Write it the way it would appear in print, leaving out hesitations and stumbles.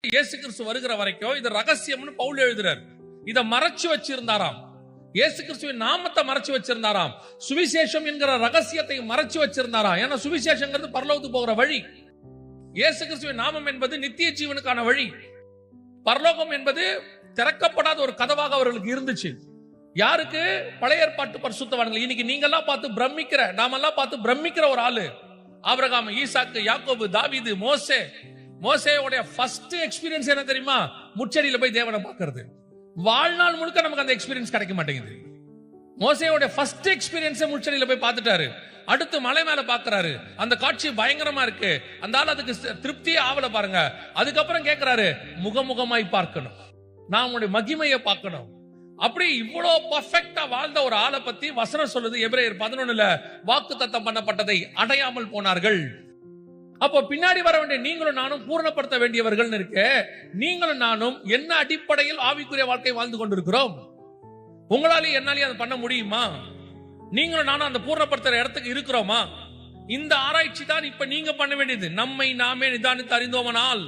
இயேசு கிறிஸ்து வருகிற வரைக்கும் இது ரகசியம்னு பவுல் எழுதுறார். இத மறைச்சு வச்சிருந்தாராம். இயேசு கிறிஸ்துவின் நாமத்தை மறைச்சு வச்சிருந்தாராம். சுவிசேஷம் என்கிற ரகசியத்தை மறைச்சு வச்சிருந்தாராம். ஏன்னா சுவிசேஷங்கிறது பரலோகத்துக்கு போகிற வழி. இயேசு கிறிஸ்துவின் நாமம் என்பது நித்திய ஜீவனுக்கான வழி. பரலோகம் என்பது திறக்கப்படாத ஒரு கதவாக அவர்களுக்கு இருந்துச்சு. யாருக்கு? பழைய ஏற்பாட்டு பரிசுத்தவான்கள். இன்னைக்கு நீங்கெல்லாம் பார்த்து பிரமிக்கிற, நாமெல்லாம் பார்த்து பிரமிக்கிற ஒரு ஆளு ஆபிரகாம், ஈசாக்கு, யாக்கோபு, தாவீது, மோசே. மோசேயோட ஃபர்ஸ்ட் எக்ஸ்பீரியன்ஸ் என்ன தெரியுமா? முச்சடியில போய் தேவனை பார்க்கிறது. வாழ்நாள் முழுக்க நமக்கு அந்த எக்ஸ்பீரியன்ஸ் கிடைக்க மாட்டேங்குது. மோசேயோட ஃபர்ஸ்ட் எக்ஸ்பீரியன்ஸ் முச்சடியில போய் பார்த்துட்டாரு. அடுத்து மலை மேல பாக்குறாரு. அந்த காட்சி பயங்கரமா இருக்கு. அந்த ஆள் அதுக்கு திருப்தியே ஆவல பாருங்க. அதுக்கப்புறம் கேட்கிறாரு, முகமுகமாய் பார்க்கணும், நான் உங்களுடைய மகிமையை பார்க்கணும். அப்படி இவ்வளவு பர்ஃபெக்டா வாழ்ந்த ஒரு ஆளை பத்தி வசனம் சொல்லுது. எபிரேயர் 11ல வாக்குத்தத்தம் பண்ணப்பட்டதை அடையாமல் போனார்கள். அப்போ பின்னாடி வர வேண்டிய நீங்களும் நானும் பூர்ணப்படுத்த வேண்டியவர்கள் இருக்கு. நீங்களும் நானும் என்ன அடிப்படையில் ஆவிக்குரிய வாழ்க்கை வாழ்ந்து கொண்டிருக்கிறோம்? உங்களாலேயும் என்னாலேயும் அதை பண்ண முடியுமா? நீங்களும் நானும் அந்த பூர்ணப்படுத்துற இடத்துக்கு இருக்கிறோமா? இந்த ஆராய்ச்சி தான் இப்ப நீங்க பண்ண வேண்டியது. நம்மை நாமே நிதானித்து அறிந்தோமானால்